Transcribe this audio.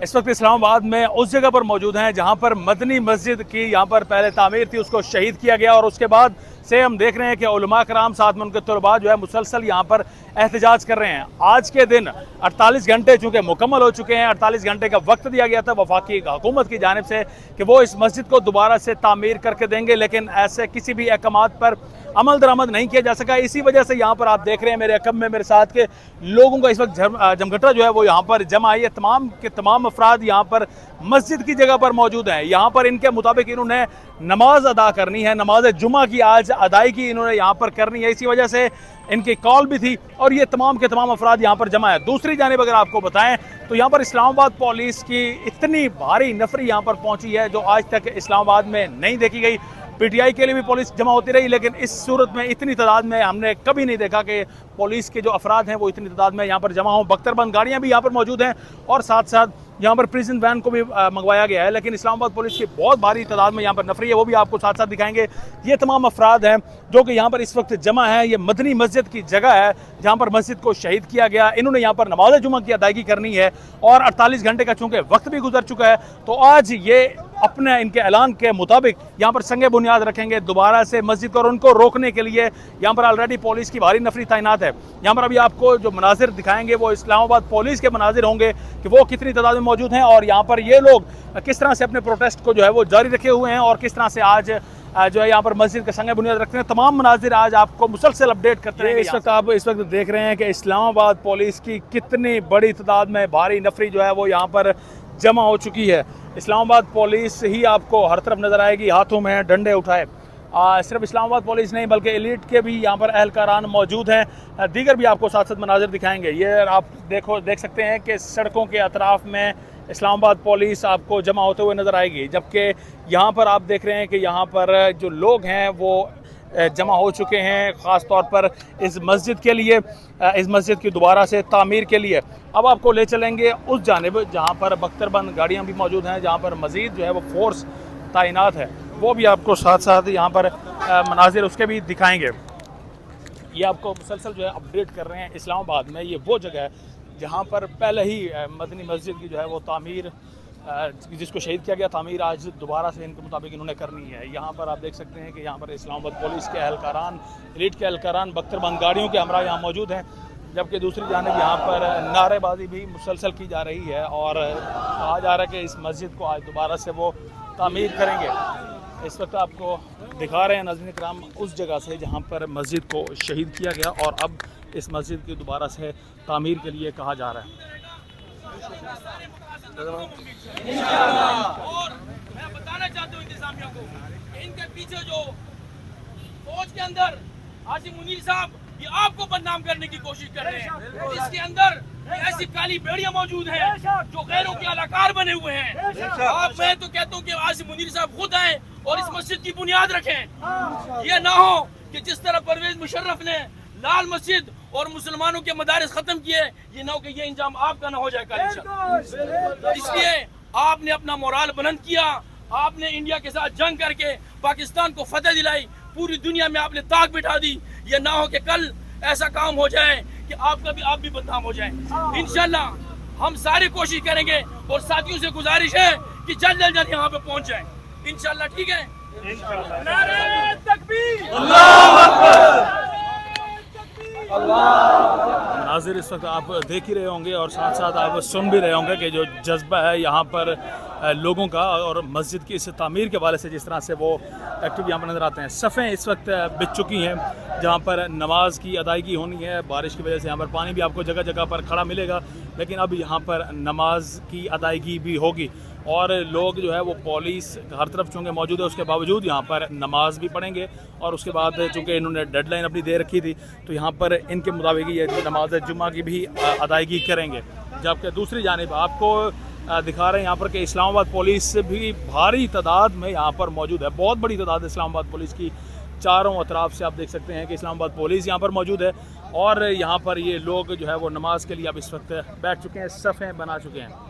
इस वक्त इस्लामाबाद में उस जगह पर मौजूद हैं जहां पर मदनी मस्जिद की यहां पर पहले तामीर थी, उसको शहीद किया गया और उसके बाद से हम देख रहे हैं कि उलमा कराम साथ में उनके तलबा जो है मुसलसल यहाँ पर एहतजाज कर रहे हैं। आज के दिन 48 घंटे चूँकि मुकम्मल हो चुके हैं, 48 घंटे का वक्त दिया गया था वफाकी हुकूमत की जानिब से कि वो इस मस्जिद को दोबारा से तामीर करके देंगे, लेकिन ऐसे किसी भी अहकामात पर अमल दरामद नहीं किया जा सका। इसी वजह से यहाँ पर आप देख रहे हैं मेरे अकब में मेरे साथ के लोगों का इस वक्त जमघटा जो है वो यहाँ पर जमा है। तमाम के तमाम अफराद यहाँ पर मस्जिद की जगह पर मौजूद हैं। यहाँ पर इनके मुताबिक इन्होंने नमाज अदा करनी है, नमाज जुमा की आज अदायगी इन्होंने यहाँ पर करनी है, इसी वजह से इनकी कॉल भी थी और ये तमाम के तमाम अफराद यहाँ पर जमा है। दूसरी जानिब अगर आपको बताएं तो यहाँ पर इस्लामाबाद पुलिस की इतनी भारी नफरी यहाँ पर पहुँची है जो आज तक इस्लामाबाद में नहीं देखी गई। पीटीआई के लिए भी पुलिस जमा होती रही, लेकिन इस सूरत में इतनी तादाद में हमने कभी नहीं देखा कि पुलिस के जो अफराद हैं वो इतनी तादाद में यहाँ पर जमा हों। बख्तरबंद गाड़ियाँ भी यहाँ पर मौजूद हैं और साथ साथ यहाँ पर प्रिजन वैन को भी मंगवाया गया है, लेकिन इस्लामाबाद पुलिस की बहुत भारी तादाद में यहाँ पर नफरी है, वो भी आपको साथ साथ दिखाएंगे। ये तमाम अफराद हैं जो कि यहाँ पर इस वक्त जमा है। ये मदनी मस्जिद की जगह है जहाँ पर मस्जिद को शहीद किया गया। इन्होंने यहाँ पर नमाज जुमा की अदायगी करनी है और 48 घंटे का चूँकि वक्त भी गुजर चुका है, तो आज ये अपने इनके ऐलान के मुताबिक यहाँ पर संगे बुनियाद रखेंगे दोबारा से मस्जिद को, और उनको रोकने के लिए यहाँ पर ऑलरेडी पुलिस की भारी नफरी तैनात है। यहाँ पर अभी आपको जो मनाजिर दिखाएंगे वो इस्लामाबाद पुलिस के मनाजिर होंगे कि वो कितनी तादाद में मौजूद हैं और यहाँ पर ये लोग किस तरह से अपने प्रोटेस्ट को जो है वो जारी रखे हुए हैं और किस तरह से आज जो है यहाँ पर मस्जिद के संगे बुनियाद रखते हैं। तमाम मनाजिर आज आपको मुसलसल अपडेट करते हैं। इस वक्त आप इस वक्त देख रहे हैं कि इस्लामाबाद पुलिस की कितनी बड़ी तादाद में भारी नफरी जो है वो यहाँ पर जमा हो चुकी है। इस्लामाबाद पुलिस ही आपको हर तरफ नज़र आएगी, हाथों में डंडे उठाए। सिर्फ इस्लामाबाद पुलिस नहीं बल्कि एलिट के भी यहाँ पर एहलकारान मौजूद हैं। दीगर भी आपको साथ साथ मनाजिर दिखाएंगे। ये आप देख सकते हैं कि सड़कों के अतराफ में इस्लामाबाद पुलिस आपको जमा होते हुए नज़र आएगी, जबकि यहाँ पर आप देख रहे हैं कि यहाँ पर जो लोग हैं वो जमा हो चुके हैं ख़ास तौर पर इस मस्जिद के लिए, इस मस्जिद की दोबारा से तामीर के लिए। अब आपको ले चलेंगे उस जानिब जहाँ पर बख्तरबंद गाड़ियाँ भी मौजूद हैं, जहाँ पर मज़ीद जो है वो फोर्स तैनात है, वो भी आपको साथ साथ यहाँ पर मनाजिर उसके भी दिखाएंगे। ये आपको मुसलसल जो है अपडेट कर रहे हैं। इस्लामाबाद में ये वो जगह है जहाँ पर पहले ही मदनी मस्जिद की जो है वो तामीर, जिसको शहीद किया गया, तामीर आज दोबारा से इनके मुताबिक इन्होंने करनी है। यहाँ पर आप देख सकते हैं कि यहाँ पर इस्लामाबाद पुलिस के एहलकारान, एलिट के एहलकारान बख्तरबंद गाड़ियों के हमरा यहाँ मौजूद हैं, जबकि दूसरी जानिब यहाँ पर नारेबाजी भी मुसलसल की जा रही है और कहा जा रहा है कि इस मस्जिद को आज दोबारा से वो तामीर करेंगे। इस वक्त आपको दिखा रहे हैं नाज़रीन इकराम उस जगह से जहाँ पर मस्जिद को शहीद किया गया और अब इस मस्जिद की दोबारा से तामीर के लिए कहा जा रहा है। और मैं बताना चाहता हूँ इंतजामिया को, इनके पीछे जो फौज के अंदर आसिम मुनीर साहब ये आपको बदनाम करने की कोशिश कर रहे हैं। इसके अंदर ऐसी काली बेड़ियां मौजूद हैं जो गैरों के अलाकार बने हुए हैं। मैं तो कहता हूँ कि आसिम मुनीर साहब खुद आए और इस मस्जिद की बुनियाद रखें। ये ना हो कि जिस तरह परवेज मुशर्रफ ने लाल मस्जिद और मुसलमानों के मदारिस खत्म किए, ये ना हो कि ये इंजाम आपका ना हो जाए कल। इसलिए आपने अपना मोराल बुलंद किया, आपने इंडिया के साथ जंग करके पाकिस्तान को फतह दिलाई, पूरी दुनिया में आपने ताक बिठा दी। ये ना हो कि कल ऐसा काम हो जाए कि आप भी बदनाम हो जाए। इंशाल्लाह हम सारी कोशिश करेंगे और साथियों से गुजारिश है कि जल्द से जल्द यहाँ पे पहुँच जाए इंशाल्लाह। ठीक है, नारे तकबीर, अल्लाहू अकबर। नाज़िर इस वक्त आप देख ही रहे होंगे और साथ साथ आप सुन भी रहे होंगे कि जो जज्बा है यहाँ पर लोगों का और मस्जिद की इस तामीर के हवाले से जिस तरह से वो एक्टिव यहाँ पर नज़र आते हैं। सफ़ें इस वक्त बिछ चुकी हैं जहाँ पर नमाज की अदायगी होनी है। बारिश की वजह से यहाँ पर पानी भी आपको जगह जगह पर खड़ा मिलेगा, लेकिन अब यहाँ पर नमाज की अदायगी भी होगी और लोग जो है वो पुलिस हर तरफ चूँकि मौजूद है उसके बावजूद यहाँ पर नमाज भी पढ़ेंगे और उसके बाद चूँकि इन्होंने डेडलाइन अपनी दे रखी थी तो यहाँ पर इनके मुताबिक ये नमाज जुम्मा की भी अदायगी करेंगे। जबकि दूसरी जानिब आपको दिखा रहे हैं यहाँ पर कि इस्लामाबाद पुलिस भी भारी तादाद में यहाँ पर मौजूद है। बहुत बड़ी तादाद इस्लामाबाद पुलिस की, चारों अतराफ से आप देख सकते हैं कि इस्लामाबाद पुलिस यहाँ पर मौजूद है और यहाँ पर ये लोग जो है वो नमाज के लिए अब इस वक्त बैठ चुके हैं, सफ़ें बना चुके हैं।